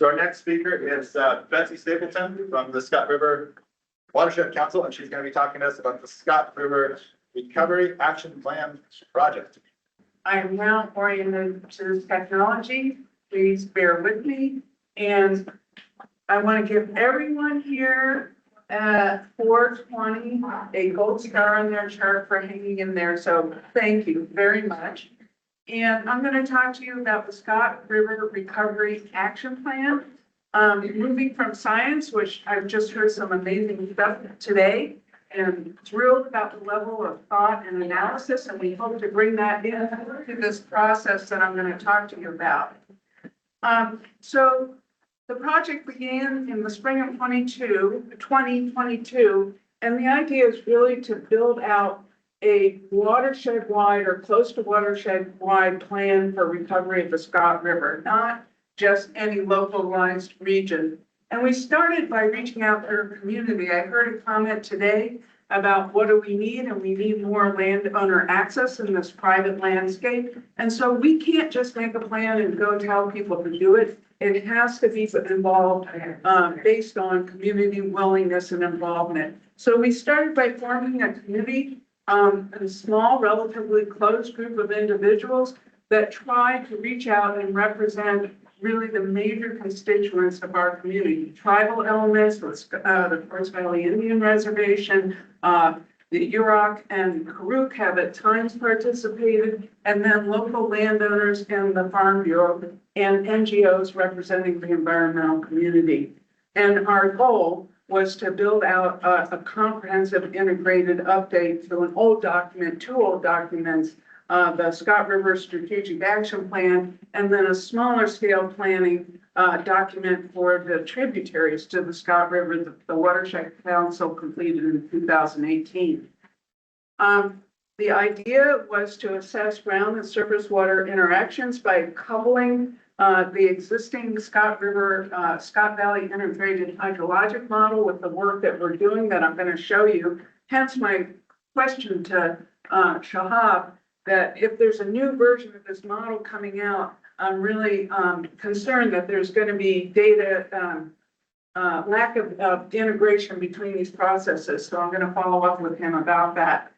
So our next speaker is Betsy Stapleton from the Scott River Watershed Council, and she's going to be talking to us about the Scott River Recovery Action Plan project. I am now oriented to technology. Please bear with me. And I want to give everyone here at 420 a gold star on their chart for hanging in there. So thank you very much. And I'm going to talk to you about the Scott River Recovery Action Plan. Moving from science, which I've just heard some amazing stuff today, and thrilled about the level of thought and analysis, and we hope to bring that into this process that I'm going to talk to you about. So the project began in the spring of 2022, and the idea is really to build out a watershed-wide or close to watershed-wide plan for recovery of the Scott River, not just any localized region. And we started by reaching out to our community. I heard a comment today about what do we need, and we need more landowner access in this private landscape. And so we can't just make a plan and go tell people to do it. It has to be involved based on community willingness and involvement. So we started by forming a committee, a small, relatively close group of individuals that tried to reach out and represent really the major constituents of our community: tribal elements, the Forest Valley Indian Reservation, the Yreka and Karuk have at times participated, and then local landowners and the Farm Bureau and NGOs representing the environmental community. And our goal was to build out a comprehensive integrated update to an old document, two old documents, the Scott River Strategic Action Plan, and then a smaller scale planning document for the tributaries to the Scott River that the Watershed Council completed in 2018. The idea was to assess ground and surface water interactions by coupling the existing Scott River, Scott Valley Integrated Hydrologic Model with the work that we're doing that I'm going to show you. Hence my question to Shahab, that if there's a new version of this model coming out, I'm really concerned that there's going to be data lack of integration between these processes. So I'm going to follow up with him about that.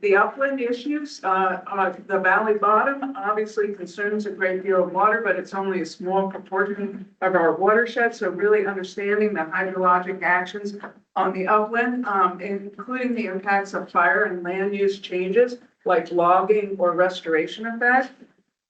The upland issues, the valley bottom obviously consumes a great deal of water, but it's only a small proportion of our watershed. So really understanding the hydrologic actions on the upland, including the impacts of fire and land use changes like logging or restoration effect.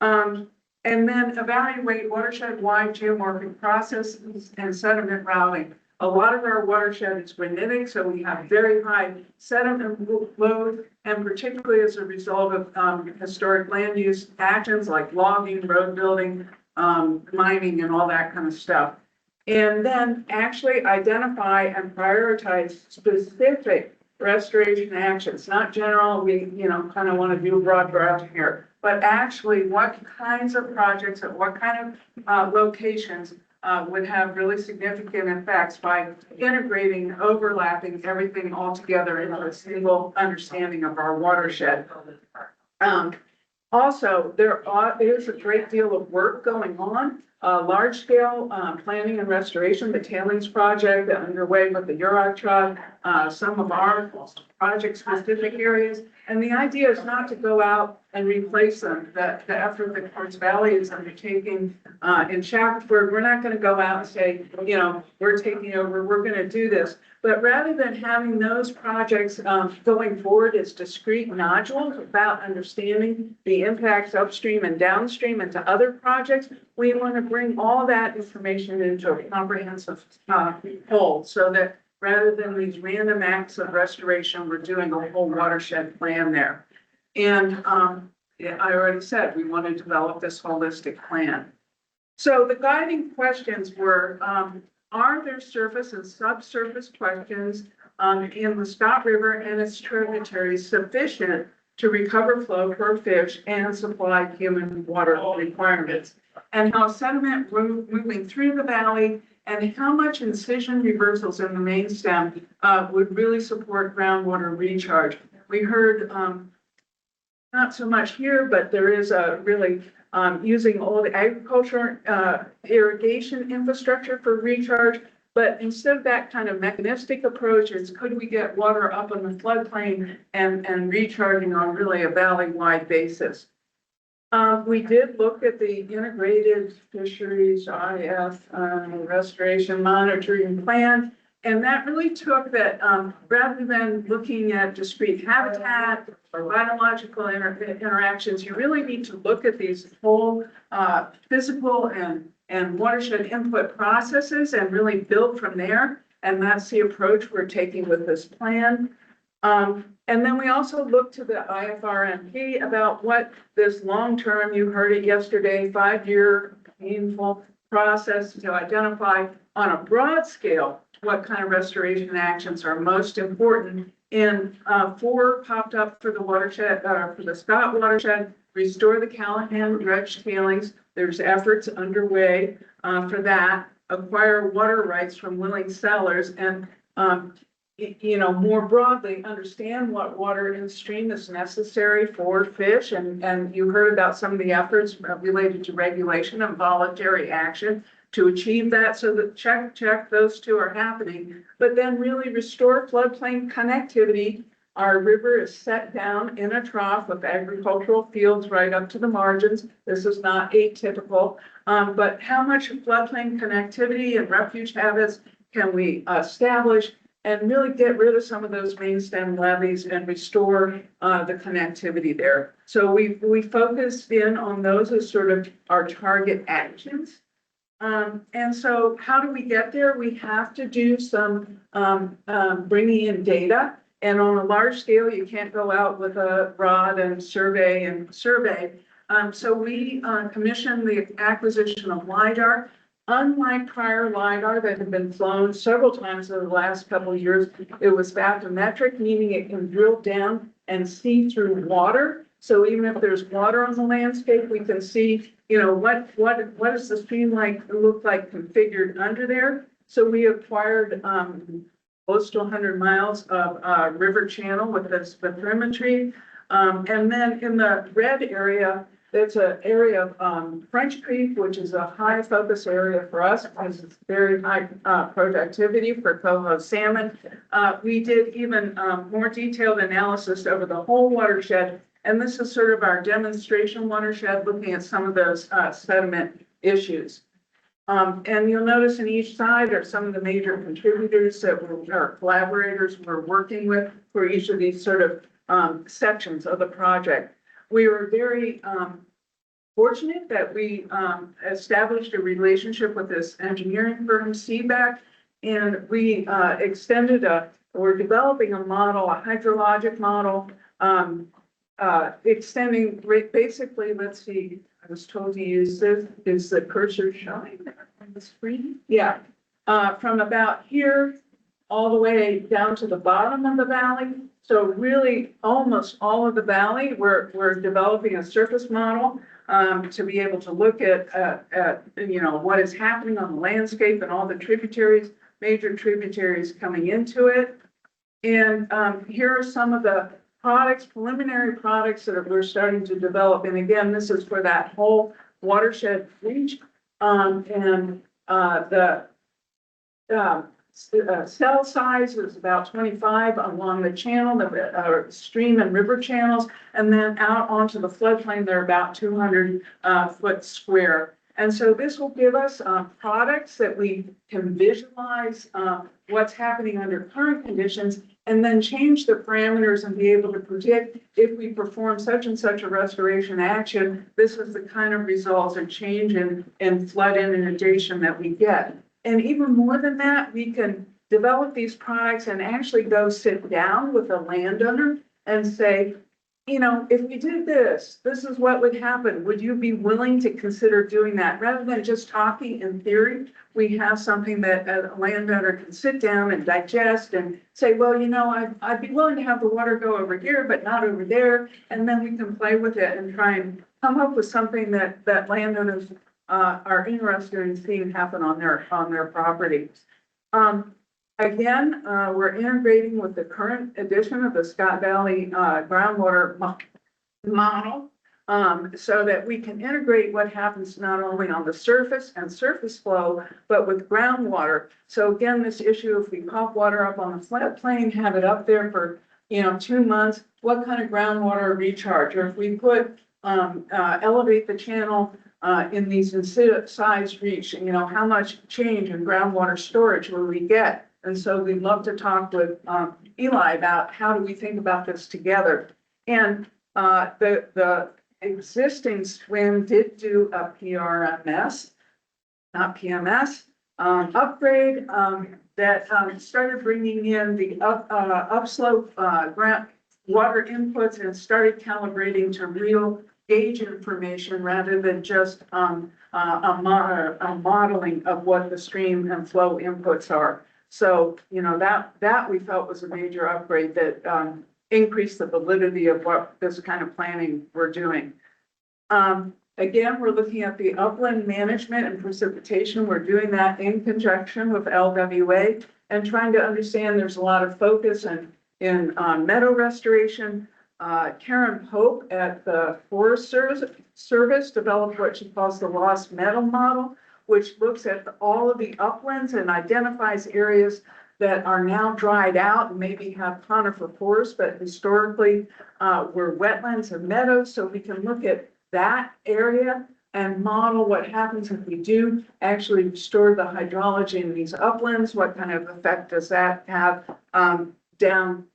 And then evaluate watershed-wide geomorphic processes and sediment routing. A lot of our watershed is granitic, so we have very high sediment load, and particularly as a result of historic land use actions like logging, road building, mining, and all that kind of stuff. And then actually identify and prioritize specific restoration actions, not general, we kind of want to do a broad brush here, but actually what kinds of projects at what kind of locations would have really significant effects by integrating, overlapping everything all together into a single understanding of our watershed. Also, there is a great deal of work going on, large scale planning and restoration, the tailings project underway with the Yreka tribe, some of our project specific areas. And the idea is not to go out and replace them. The effort that Forest Valley is undertaking in Shackelford, we're not going to go out and say, we're taking over, we're going to do this. But rather than having those projects going forward as discrete nodules without understanding the impacts upstream and downstream into other projects, we want to bring all that information into a comprehensive whole, so that rather than these random acts of restoration, we're doing a whole watershed plan there. And I already said we want to develop this holistic plan. So the guiding questions were, are there surface and subsurface questions in the Scott River and its tributaries sufficient to recover flow for fish and supply human water requirements? And how sediment moving through the valley and how much incision reversals in the mainstem would really support groundwater recharge. We heard not so much here, but there is a really using old agriculture, irrigation infrastructure for recharge. But instead of that kind of mechanistic approach, is could we get water up on the floodplain and recharging on really a valley-wide basis? We did look at the integrated fisheries IF restoration monitoring plan. And that really took that, rather than looking at discrete habitat or biological interactions, you really need to look at these whole physical and watershed input processes and really build from there. And that's the approach we're taking with this plan. And then we also looked to the IFRMP about what this long-term, you heard it yesterday, 5-year painful process to identify on a broad scale what kind of restoration actions are most important. And 4 popped up for the watershed, for the Scott watershed, restore the Callahan dredge tailings. There's efforts underway for that, acquire water rights from willing settlers, and more broadly understand what water in stream is necessary for fish. And you heard about some of the efforts related to regulation and voluntary action to achieve that, so that check, those 2 are happening. But then really restore floodplain connectivity. Our river is set down in a trough of agricultural fields right up to the margins. This is not atypical, but how much floodplain connectivity and refuge habits can we establish and really get rid of some of those mainstem levees and restore the connectivity there? So we focused in on those as sort of our target actions. And so how do we get there? We have to do some bringing in data. And on a large scale, you can't go out with a rod and survey. So we commissioned the acquisition of LiDAR. Unlike prior LiDAR that had been flown several times over the last couple of years, it was bathymetric, meaning it can drill down and see through water. So even if there's water on the landscape, we can see, what does the stream look like configured under there. So we acquired close to 100 miles of river channel with this bathymetry. And then in the red area, there's an area of French Creek, which is a high focus area for us because it's very high productivity for coho salmon. We did even more detailed analysis over the whole watershed. And this is sort of our demonstration watershed, looking at some of those sediment issues. And you'll notice in each side are some of the major contributors that our collaborators we're working with for each of these sort of sections of the project. We were very fortunate that we established a relationship with this engineering firm, CBAC, and we we're developing a model, a hydrologic model, extending basically, let's see, I was told to use this, is the cursor showing there on the screen? Yeah, from about here all the way down to the bottom of the valley. So really almost all of the valley, we're developing a surface model to be able to look at what is happening on the landscape and all the tributaries, major tributaries coming into it. And here are some of the preliminary products that we're starting to develop. And again, this is for that whole watershed reach. The cell size is about 25 along the channel, the stream and river channels, and then out onto the floodplain, they're about 200 foot square. And so this will give us products that we can visualize what's happening under current conditions, and then change the parameters and be able to predict if we perform such and such a restoration action, this is the kind of results or change in flood inundation that we get. And even more than that, we can develop these products and actually go sit down with a landowner and say, if we did this, this is what would happen. Would you be willing to consider doing that? Rather than just talking in theory, we have something that a landowner can sit down and digest and say, well, I'd be willing to have the water go over here, but not over there. And then we can play with it and try and come up with something that landowners are interested in seeing happen on their property. Again, we're integrating with the current edition of the Scott Valley groundwater model. so that we can integrate what happens not only on the surface and surface flow, but with groundwater. So again, this issue, if we pop water up on the floodplain, have it up there for, 2 months, what kind of groundwater recharge? Or if we put, elevate the channel, in these incised reach, how much change in groundwater storage will we get? And so we'd love to talk with, Eli about how do we think about this together. And, the existing swim did do a PRMS, not PMS, upgrade that started bringing in the upslope ground water inputs and started calibrating to real gauge information rather than just a modeling of what the stream and flow inputs are. So, that we felt was a major upgrade that increase the validity of what this kind of planning we're doing. Again, we're looking at the upland management and precipitation. We're doing that in conjunction with LWA and trying to understand there's a lot of focus in meadow restoration. Karen Pope at the Forest Service developed what she calls the lost meadow model, which looks at all of the uplands and identifies areas that are now dried out and maybe have conifer forests, but historically were wetlands and meadows. So we can look at that area and model what happens if we do actually restore the hydrology in these uplands. What kind of effect does that have down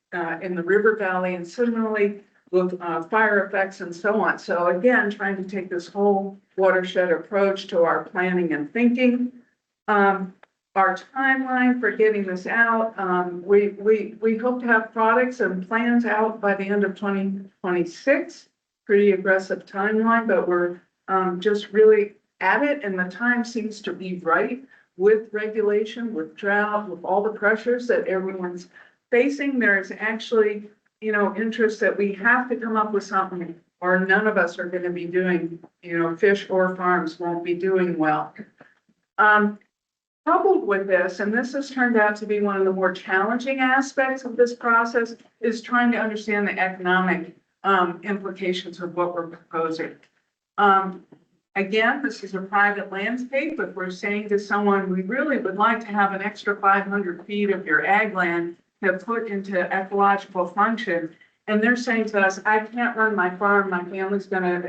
in the river valley, and similarly with fire effects and so on. So again, trying to take this whole watershed approach to our planning and thinking. Our timeline for getting this out, we hope to have products and plans out by the end of 2026. Pretty aggressive timeline, but we're just really at it, and the time seems to be right with regulation, with drought, with all the pressures that everyone's facing. There's actually, interest that we have to come up with something, or none of us are going to be doing, fish or farms won't be doing well. Coupled with this, and this has turned out to be one of the more challenging aspects of this process, is trying to understand the economic implications of what we're proposing. Again, this is a private landscape, but we're saying to someone, we really would like to have an extra 500 feet of your ag land to put into ecological function. And they're saying to us, I can't run my farm, my family's gonna,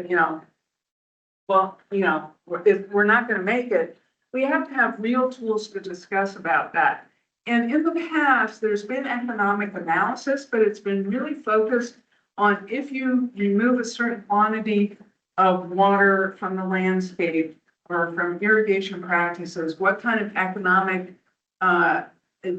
if we're not gonna make it. We have to have real tools to discuss about that. And in the past, there's been economic analysis, but it's been really focused on if you remove a certain quantity of water from the landscape or from irrigation practices, what kind of economic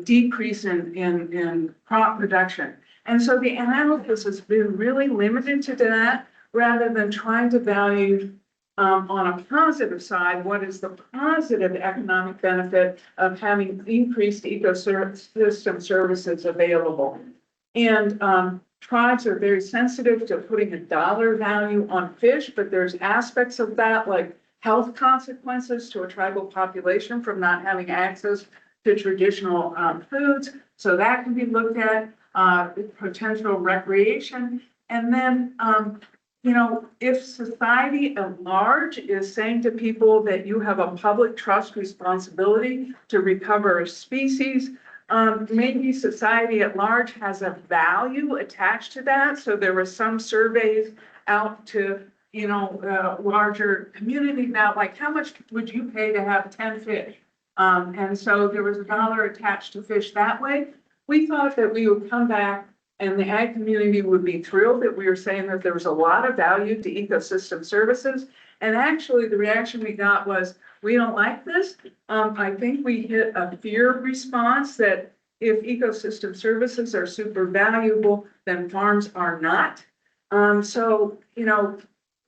decrease in crop production. And so the analysis has been really limited to that rather than trying to value on a positive side, what is the positive economic benefit of having increased ecosystem services available? And tribes are very sensitive to putting a dollar value on fish, but there's aspects of that like health consequences to a tribal population from not having access to traditional foods. So that can be looked at, potential recreation. And then, if society at large is saying to people that you have a public trust responsibility to recover a species, maybe society at large has a value attached to that. So there were some surveys out to, larger community about like, how much would you pay to have 10 fish? And so there was a dollar attached to fish that way. We thought that we would come back and the ag community would be thrilled that we were saying that there was a lot of value to ecosystem services. And actually the reaction we got was, we don't like this. I think we hit a fear response that if ecosystem services are super valuable, then farms are not. So,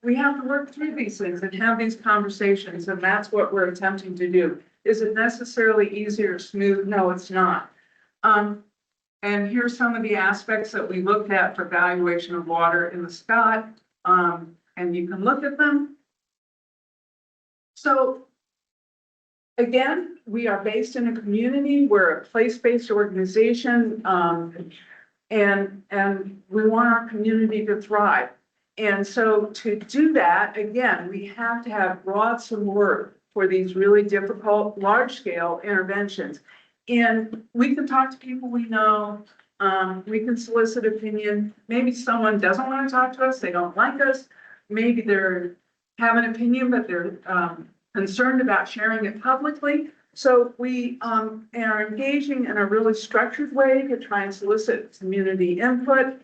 we have to work through these things and have these conversations, and that's what we're attempting to do. Is it necessarily easy or smooth? No, it's not. And here's some of the aspects that we looked at for valuation of water in the Scott, and you can look at them. So again, we are based in a community. We're a place-based organization, and we want our community to thrive. And so to do that, again, we have to have broad support for these really difficult, large-scale interventions. And we can talk to people we know, we can solicit opinion. Maybe someone doesn't want to talk to us, they don't like us. Maybe they're have an opinion, but they're concerned about sharing it publicly. So we are engaging in a really structured way to try and solicit community input.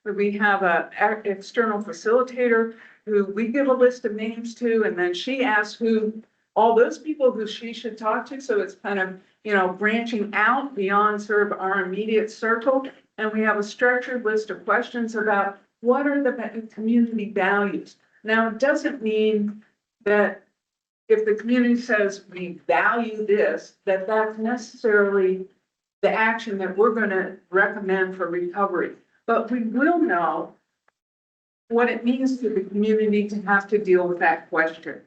We have an external facilitator who we give a list of names to, and then she asks who, all those people who she should talk to. So it's kind of, you know, branching out beyond sort of our immediate circle. And we have a structured list of questions about what are the community values. Now, it doesn't mean that if the community says we value this, that that's necessarily the action that we're going to recommend for recovery. But we will know what it means to the community to have to deal with that question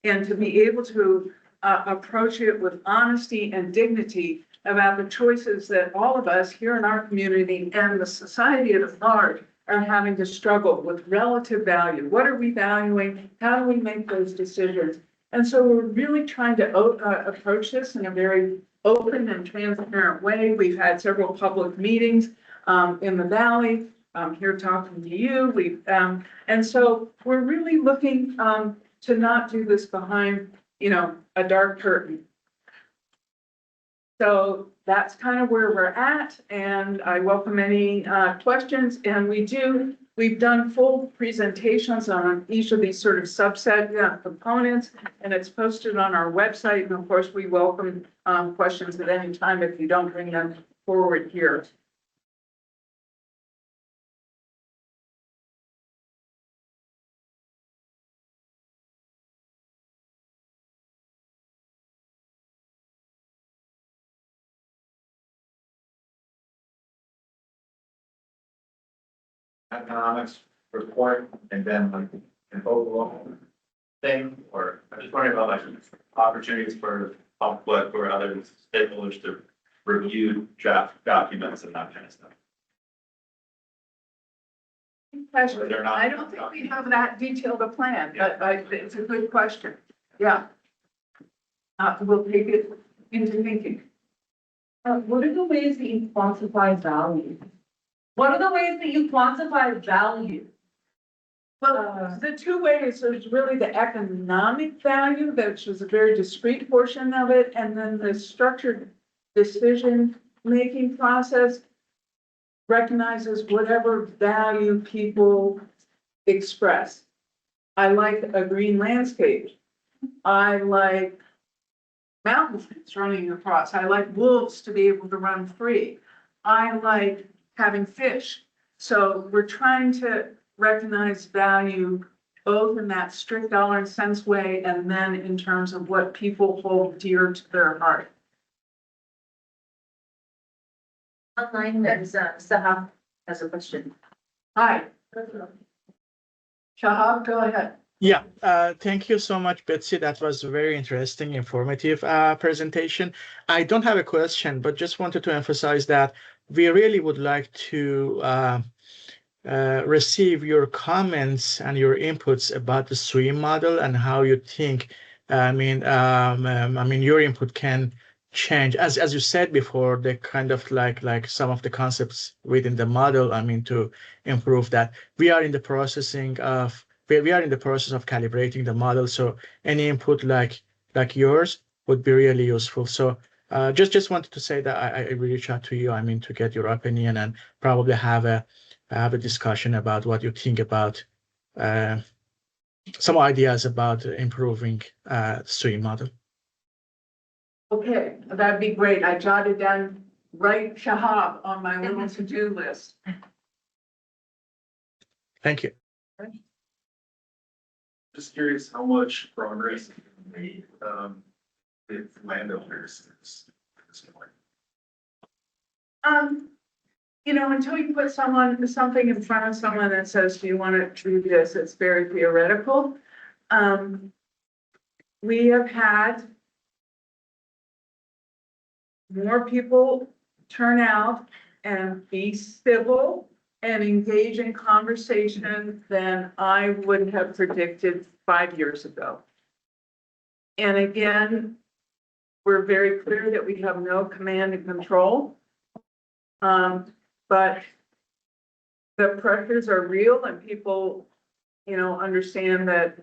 and to be able to approach it with honesty and dignity about the choices that all of us here in our community and the society at large are having to struggle with relative value. What are we valuing? How do we make those decisions? And so we're really trying to approach this in a very open and transparent way. We've had several public meetings in the Valley. I'm here talking to you. And so we're really looking to not do this behind, you know, a dark curtain. So that's kind of where we're at, and I welcome any questions. And we've done full presentations on each of these sort of subset components, and it's posted on our website. And of course, we welcome questions at any time if you don't bring them forward here. Economics report and then like an overall thing, or I'm just wondering about like opportunities for public or other stakeholders to review draft documents and that kind of stuff. Question. I don't think we have that detailed a plan, but it's a good question. Yeah. We'll take it into thinking. What are the ways that you quantify value? What are the ways that you quantify value? Well, the two ways, there's really the economic value, which is a very discrete portion of it, and then the structured decision-making process recognizes whatever value people express. I like a green landscape. I like mountains running across. I like wolves to be able to run free. I like having fish. So we're trying to recognize value both in that strict dollar and cents way and then in terms of what people hold dear to their heart. Online, there's Sahab has a question. Hi. Shahab, go ahead. Yeah, thank you so much, Betsy. That was a very interesting, informative presentation. I don't have a question, but just wanted to emphasize that we really would like to receive your comments and your inputs about the SWIM model and how you think, I mean, your input can change, as you said before, the kind of like some of the concepts within the model, I mean, to improve that. We are in the process of calibrating the model, so any input like yours would be really useful. So just wanted to say that I reach out to you, I mean, to get your opinion and probably have a discussion about what you think about some ideas about improving SWIM model. Okay, that'd be great. I jotted down right Shahab on my little to-do list. Thank you. Just curious how much progress has been made with landowners at this point. You know, until you put something in front of someone that says, do you want to do this? It's very theoretical. We have had more people turn out and be civil and engaging conversation than I would have predicted 5 years ago. And again, we're very clear that we have no command and control. But the pressures are real and people, understand that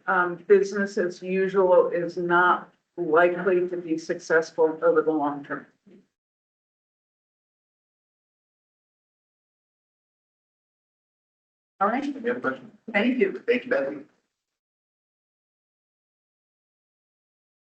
business as usual is not likely to be successful over the long term. All right, Any other questions? thank you. Thank you, Betsy.